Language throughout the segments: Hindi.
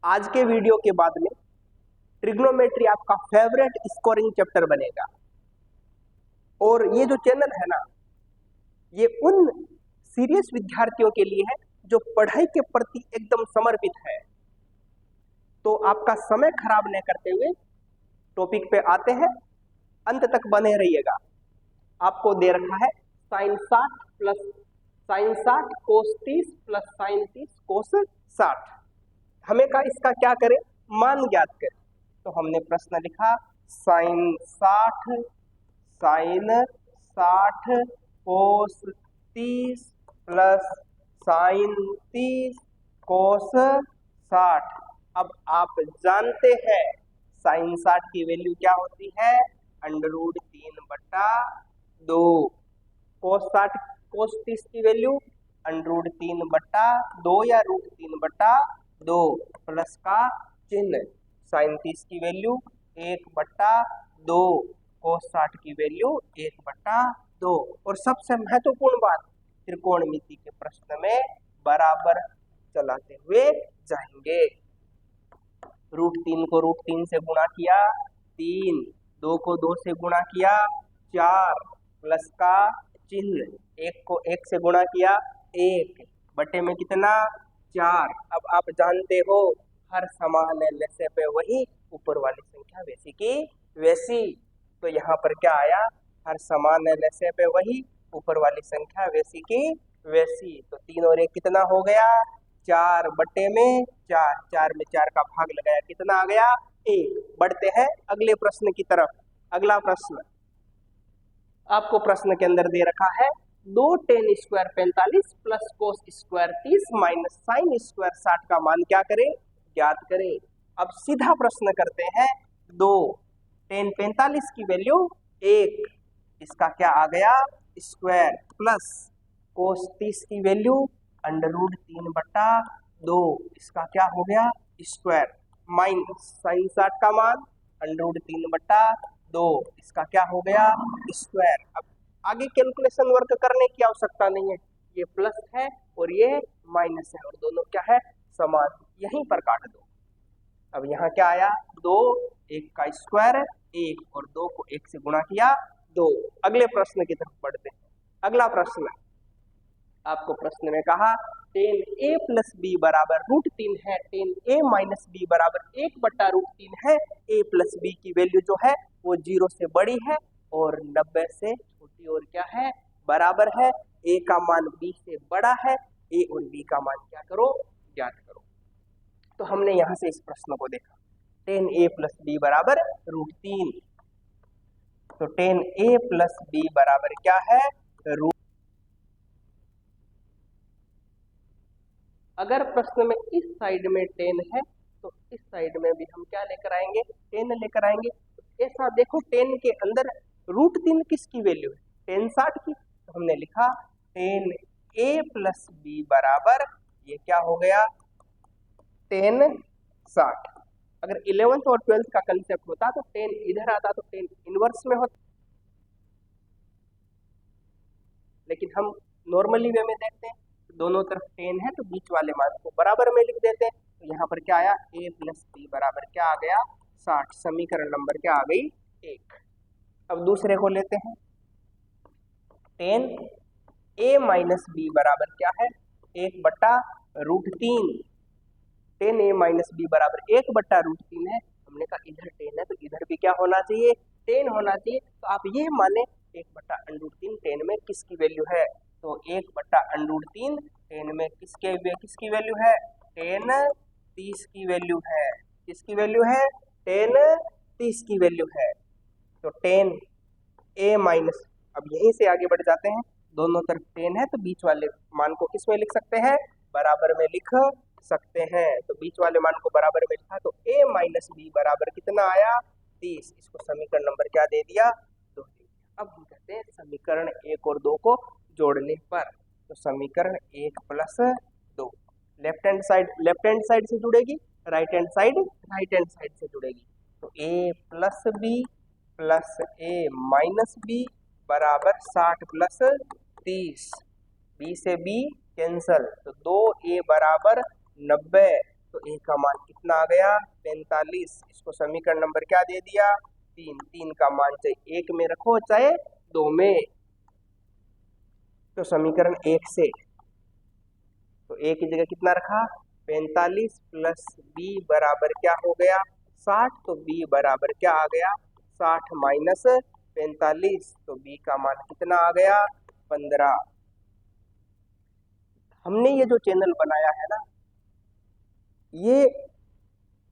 आज के वीडियो के बाद में ट्रिग्नोमेट्री आपका फेवरेट स्कोरिंग चैप्टर बनेगा। और ये जो चैनल है ना, ये उन सीरियस विद्यार्थियों के लिए है जो पढ़ाई के प्रति एकदम समर्पित है। तो आपका समय खराब न करते हुए टॉपिक पे आते हैं, अंत तक बने रहिएगा। आपको दे रखा है साइन 60 प्लस साइन 60 कोस 30 प्लस साइन 30 कोस 60। हमें का इसका क्या करें, मान ज्ञात करें। तो हमने प्रश्न लिखा साइन 60 कोस 30 प्लस साइन 30 कोस 60। अब आप जानते हैं साइन 60 की वैल्यू क्या होती है, √3/2। कोस 30 की वैल्यू √3/2 या √3/2 प्लस का चिन्ह। साइन 30 की वैल्यू 1/2, कोस 60 की वैल्यू 1/2। और सबसे महत्वपूर्ण बात, त्रिकोणमिति के प्रश्न में बराबर चलाते हुए जाएंगे। √3 को √3 से गुणा किया 3, 2 को 2 से गुणा किया 4, प्लस का चिन्ह, 1 को 1 से गुणा किया 1, बटे में कितना 4। अब आप जानते हो हर समान लसे पे वही, ऊपर वाली संख्या वैसी की वैसी। तो यहाँ पर क्या आया, हर समान लसे पे वही, ऊपर वाली संख्या वैसी की वैसी। तो 3 और 1 कितना हो गया, 4 बटे में 4, 4 में 4 का भाग लगाया, कितना आ गया 1। बढ़ते हैं अगले प्रश्न की तरफ। अगला प्रश्न आपको प्रश्न के अंदर दे रखा है 2 tan square 45 plus cos square 30 minus sine square 60 का मान क्या करें, ज्ञात करें। अब सीधा प्रश्न करते हैं। 2 tan 45 की वैल्यू 1, इसका क्या आ गया स्क्वायर, प्लस कोस 30 की वैल्यू √3/2, इसका क्या हो गया स्क्वायर, माइनस साइन 60 का मान √3/2, इसका क्या हो गया स्क्वायर। अब आगे कैलकुलेशन वर्क करने की आवश्यकता नहीं है, ये प्लस है और ये माइनस है और दोनों क्या है समान, यहीं पर काट दो। अब यहाँ क्या आया 2, 1 का स्क्वायर 1 और 2 को 1 से गुणा किया 2। अगले प्रश्न की तरफ बढ़ते हैं। अगला प्रश्न आपको प्रश्न में कहा tan a प्लस बी बराबर √3 है, tan a माइनस बी बराबर 1/√3 है। a प्लस बी की वैल्यू जो है वो 0 से बड़ी है और 90 से छोटी और क्या है बराबर है। a का मान b से बड़ा है, a और b का मान क्या करो ज्ञात करो। तो हमने यहां से इस प्रश्न को देखा, tan a प्लस बी बराबर √3। तो tan a प्लस बी बराबर क्या है अगर प्रश्न में इस साइड में 10 है तो इस साइड में भी हम क्या लेकर आएंगे 10 लेकर आएंगे। तो ऐसा देखो 10 के अंदर √3 किसकी वैल्यू है tan 60 की। तो हमने लिखा tan a प्लस बी बराबर ये क्या हो गया tan 60। अगर 11th और 12th का कंसेप्ट होता तो tan इधर आता तो tan इनवर्स में होता, लेकिन हम नॉर्मली वे में देखते हैं दोनों तरफ 10 है तो बीच वाले मान को बराबर में लिख देते हैं। तो यहाँ पर क्या आया a प्लस बी बराबर क्या आ गया 60। समीकरण नंबर क्या आ गई 1। अब दूसरे को लेते हैं, tan a माइनस बी बराबर क्या है 1/√3। tan a माइनस बी बराबर 1/√3 है। हमने कहा इधर 10 है तो इधर भी क्या होना चाहिए 10 होना चाहिए। तो आप ये माने 1/√3 10 में किसकी वैल्यू है, तो 1/√3 10 में किसकी वैल्यू है tan 30 की वैल्यू है। किसकी वैल्यू है tan 30 की वैल्यू है। तो tan a माइनस, अब यहीं से आगे बढ़ जाते हैं, दोनों तरफ 10 है तो बीच वाले मान को किस में लिख सकते हैं बराबर में लिख सकते हैं। तो बीच वाले मान को बराबर में लिखा तो a माइनस बी बराबर कितना आया 30। इसको समीकरण नंबर क्या दे दिया 2। अब हम कहते हैं समीकरण 1 और 2 को जोड़ने पर, तो समीकरण 1 प्लस 2 लेफ्ट हैंड साइड से जुड़ेगी, राइट हैंड साइड से जुड़ेगी। तो a plus B plus a minus B बराबर 60 प्लस 30, b से b कैंसल, तो 2a बराबर 90 तो ए का मान कितना आ गया 45। इसको समीकरण नंबर क्या दे दिया 3। 3 का मान चाहे 1 में रखो चाहे 2 में, तो समीकरण 1 से तो ए की जगह कितना रखा 45 प्लस बी बराबर क्या हो गया 60। तो बी बराबर क्या आ गया 60 माइनस 45, तो बी का मान कितना आ गया 15। हमने ये जो चैनल बनाया है ना, ये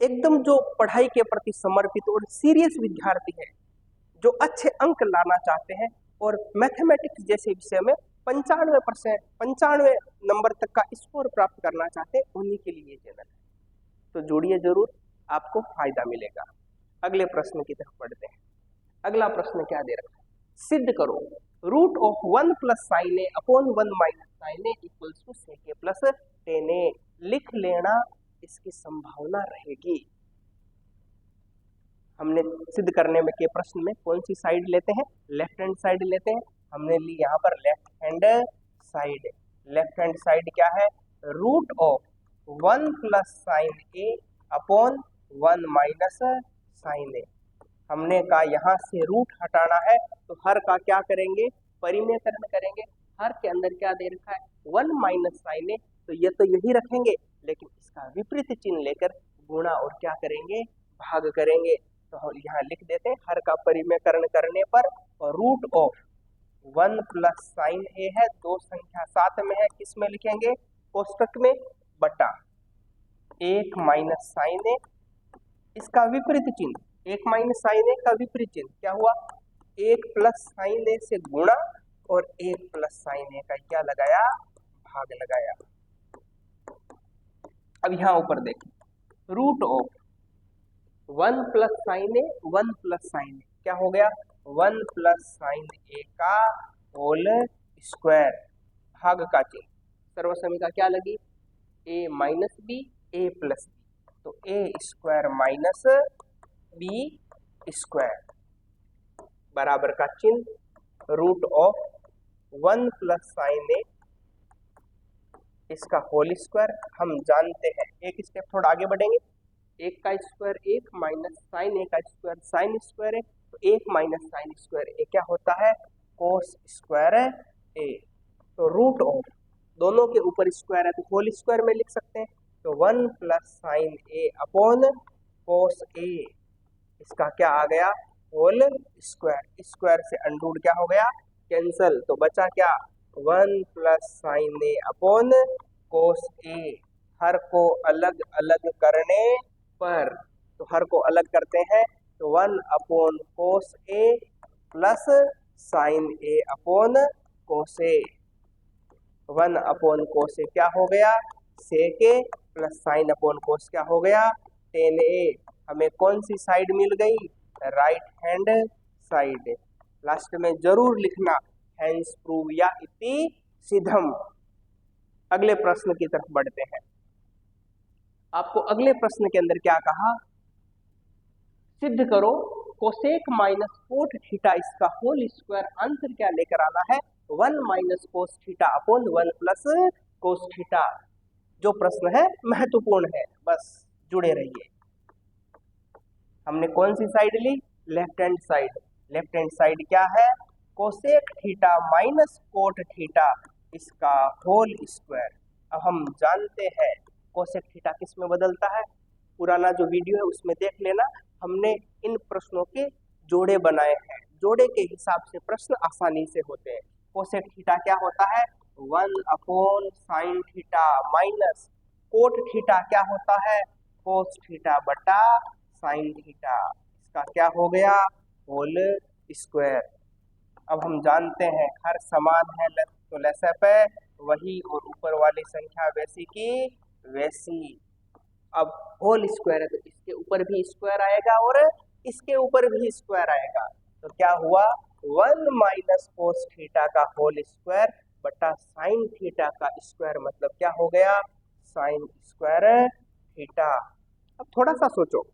एकदम जो पढ़ाई के प्रति समर्पित और सीरियस विद्यार्थी है, जो अच्छे अंक लाना चाहते हैं और मैथमेटिक्स जैसे विषय में 95 नंबर तक का स्कोर प्राप्त करना चाहते हैं, उन्हीं के लिए ये चैनल है। तो जुड़िए जरूर, आपको फायदा मिलेगा। अगले प्रश्न की तरफ बढ़ते हैं। अगला प्रश्न क्या दे रखा है, सिद्ध करो root of 1 plus sine A upon 1 minus sine A equals to sec A plus tan A. लिख लेना, इसकी संभावना रहेगी। हमने सिद्ध करने में के प्रश्न में कौन सी साइड लेते हैं, लेफ्ट हैंड साइड लेते हैं। हमने ली यहाँ पर left hand side. Left hand side क्या है, root of 1 plus sine A upon 1 minus sine A. हमने कहा यहाँ से रूट हटाना है, तो हर का क्या करेंगे, परिमेयकरण करेंगे। हर के अंदर क्या दे रखा है 1 माइनस साइन ए, तो ये तो यही रखेंगे, लेकिन इसका विपरीत चिन्ह लेकर गुणा और क्या करेंगे, भाग करेंगे। तो यहाँ लिख देते हैं हर का परिमेयकरण करने पर रूट ऑफ 1 प्लस साइन ए है, दो संख्या साथ में है, किस में लिखेंगे, कोष्टक में, बटा 1 माइनस साइन ए, इसका विपरीत चिन्ह 1 माइनस साइन ए का विपरीत चिन्ह क्या हुआ, 1 प्लस साइन ए से गुणा और 1 प्लस साइन ए का क्या लगाया, भाग लगाया। अब यहाँ ऊपर देखिए, root of 1 plus sine A 1 plus sine A क्या हो गया 1 प्लस साइन ए का होल स्क्वायर, भाग का चिन्ह, सर्वसमी का क्या लगी, ए माइनस बी ए प्लस बी, तो ए स्क्वायर माइनस बी स्क्वायर बराबर का चिन्ह रूट ऑफ 1 प्लस साइन ए, इसका होल स्क्वायर। हम जानते हैं, एक स्टेप थोड़ा आगे बढ़ेंगे, 1 का स्क्वायर 1 माइनस साइन ए का स्क्वायर साइन स्क्वायर है, तो 1 माइनस साइन स्क्वायर ए क्या होता है, कोस स्क्वायर ए। तो रूट ऑफ दोनों के ऊपर स्क्वायर है तो होल स्क्वायर में लिख सकते हैं, तो 1 प्लस साइन ए अपॉन कोस ए, इसका क्या आ गया, होल स्क्वायर। स्क्वायर से अंडरूट क्या हो गया, कैंसल, तो बचा क्या 1 प्लस साइन ए अपॉन कोस ए। हर को अलग अलग करने पर, तो हर को अलग करते हैं, तो 1 upon cos A plus sine A upon cos A. 1 upon कोस ए क्या हो गया, सेक ए, प्लस साइन अपॉन कोस क्या हो गया, टेन ए। हमें कौन सी साइड मिल गई, राइट हैंड साइड। लास्ट में जरूर लिखना हैंस प्रूव या इति सिद्धम। अगले प्रश्न की तरफ बढ़ते हैं। आपको अगले प्रश्न के अंदर क्या कहा, सिद्ध करो कोसेक माइनस कोट थीटा इसका होल स्क्वायर, आंसर क्या लेकर आना है 1 minus cos theta upon 1 plus cos theta. जो प्रश्न है महत्वपूर्ण है, बस जुड़े रहिए। हमने कौन सी साइड ली, left hand side. Left hand side क्या है, cosec theta minus cot theta इसका होल स्क्वायर। अब हम जानते हैं कोसेक थीटा किस में बदलता है, पुराना जो वीडियो है उसमें देख लेना, हमने इन प्रश्नों के जोड़े बनाए हैं। जोड़े के हिसाब से प्रश्न आसानी से होते हैं। कोसेक थीटा क्या होता है 1 upon sine theta minus cot theta क्या होता है कोस थीटा बटा साइन थीटा, इसका क्या हो गया होल स्क्वायर। अब हम जानते हैं हर समान है तो लेसअप है वही, और ऊपर वाली संख्या वैसी की वैसी। अब होल स्क्वायर है तो इसके ऊपर भी स्क्वायर आएगा और इसके ऊपर भी स्क्वायर आएगा, तो क्या हुआ 1 माइनस कोस थीटा का होल स्क्वायर बटा साइन थीटा का स्क्वायर, मतलब क्या हो गया साइन स्क्वायर थीटा। अब थोड़ा सा सोचो,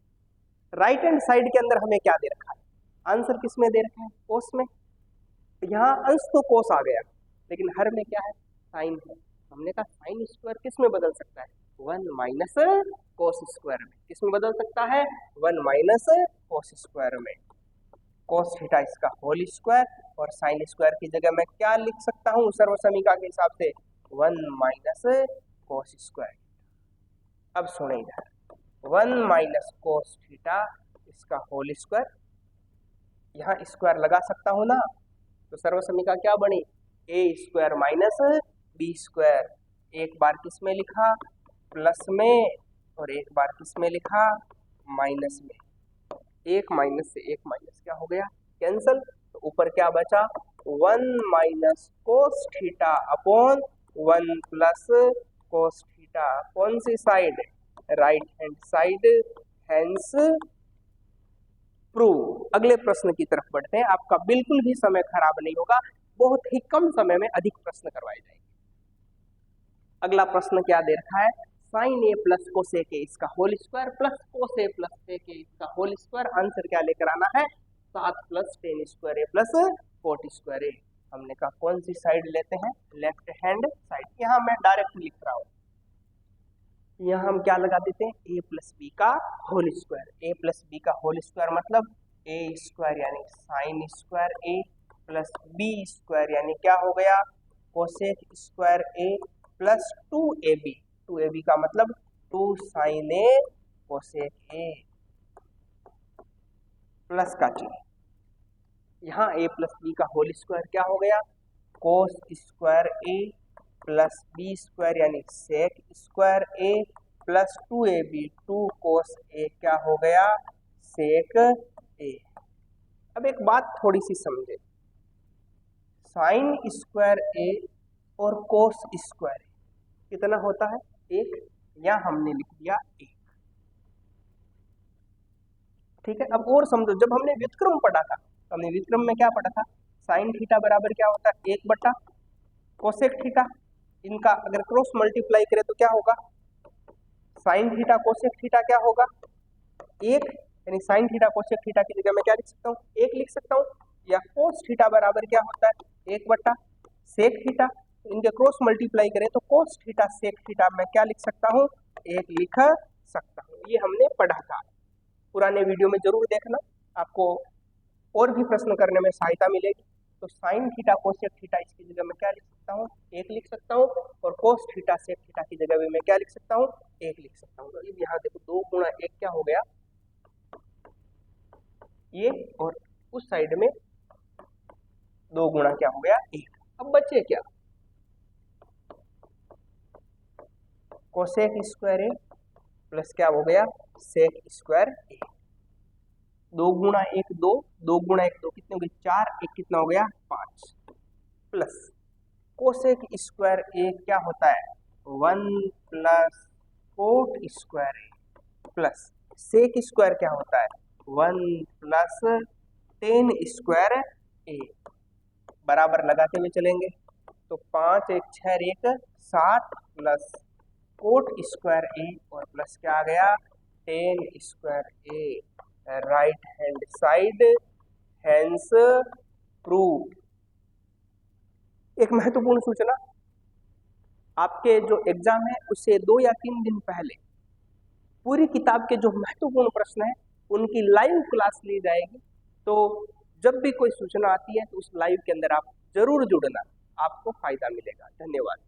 राइट हैंड साइड के अंदर हमें क्या दे रखा है, आंसर किस में दे रखा है कोस में, यहाँ अंश तो कोस आ गया लेकिन हर में क्या है साइन है। हमने कहा साइन स्क्वायर किस में बदल सकता है 1 माइनस कोस स्क्वायर में। किसमें बदल सकता है? 1 माइनस कोस स्क्वायर में। कोस थीटा इसका होल स्क्वायर और साइन स्क्वायर की जगह मैं क्या लिख सकता हूँ सर्व समीकरण के हिसाब से? 1 माइनस कोस स्क्वायर। अब सुने इधर, 1 माइनस कोस थीटा इसका होल स्क्वायर, यहाँ स्क्वायर लगा सकता हूँ ना, तो सर्व समीकरण क्या बनी? ए स्क्वायर माइनस बी स्क्वायर। एक बार किस में लिखा? प्लस में, और एक बार किस में लिखा? माइनस में। एक माइनस से एक माइनस क्या हो गया? कैंसल। तो ऊपर क्या बचा? 1 minus cos theta upon 1 plus cos theta. कौन सी side? Right hand side. Hence prove. अगले प्रश्न की तरफ बढ़ते हैं। आपका बिल्कुल भी समय खराब नहीं होगा, बहुत ही कम समय में अधिक प्रश्न करवाए जाएंगे। अगला प्रश्न क्या दे रखा है? Sine A plus cosec A इसका whole square plus cos A plus sec A इसका होल स्क्वायर। आंसर क्या लेकर आना है? 7 plus ten square A plus cot square A. हमने कहा कौन सी साइड लेते हैं? Left hand side. यहाँ मैं डायरेक्ट लिख रहा हूँ, यहाँ हम क्या लगा देते हैं? ए प्लस बी का whole square. A plus B का होल स्क्वायर मतलब ए स्क्वायर यानी sine square A plus B square यानी क्या हो गया? Cosec square A plus 2ab। 2ab का मतलब 2 sine A cosec A plus का चिन्ह। यहाँ a प्लस बी का होल स्क्वायर क्या हो गया? Cos square A plus B square यानी sec square A plus 2ab। 2 कोस ए क्या हो गया? सेक ए। अब एक बात थोड़ी सी समझे, साइन स्क्वायर ए और कोस स्क्वायर ए कितना होता है? 1। या हमने लिख दिया 1। ठीक है। अब और समझो, जब हमने व्युत्क्रम पढ़ा था, हमने व्युत्क्रम में क्या पढ़ा था? साइन थीटा बराबर क्या होता है? 1 बटा कोसेक थीटा। इनका अगर क्रॉस मल्टीप्लाई करें तो क्या होगा? साइन थीटा कोसेक थीटा क्या होगा? 1। यानी साइन थीटा कोसेक थीटा की जगह मैं क्या लिख सकता हूँ? 1 लिख सकता हूँ। या कोस थीटा बराबर क्या होता है? 1 बटा सेक थीटा। इनके क्रॉस मल्टीप्लाई करें तो कोस थीटा सेक थीटा मैं क्या लिख सकता हूँ? 1 लिख सकता हूँ। ये हमने पढ़ा था, पुराने वीडियो में जरूर देखना, आपको और भी प्रश्न करने में सहायता मिलेगी। तो साइन थीटा कोसेक थीटा इसकी जगह मैं क्या लिख सकता हूँ? 1 लिख सकता हूँ। और कोस थीटा सेक थीटा की जगह भी मैं क्या लिख सकता हूँ? 1 लिख सकता हूँ। तो यहाँ देखो 2 गुणा 1 क्या हो गया? ये, और उस साइड में 2 गुणा क्या हो गया? 1। अब बचे क्या? कोसेक स्क्वायर ए प्लस क्या हो गया? सेक स्क्वायर ए। 2 गुणा 1 2, 2 गुणा 1 2 कितने हो गए? 4। 1 कितना हो गया? 5। प्लस कोसेक स्क्वायर ए क्या होता है? 1 plus cot square A plus sec square क्या होता है? 1 प्लस टेन स्क्वायर ए। बराबर लगाते हुए चलेंगे तो 5 1 6 1 7 प्लस कोट स्क्वायर ए और प्लस क्या आ गया? Tan square A. Right hand side hence prove. एक महत्वपूर्ण सूचना, आपके जो एग्जाम है उससे 2 या 3 दिन पहले पूरी किताब के जो महत्वपूर्ण प्रश्न है उनकी लाइव क्लास ली जाएगी। तो जब भी कोई सूचना आती है तो उस लाइव के अंदर आप जरूर जुड़ना, आपको फायदा मिलेगा। धन्यवाद।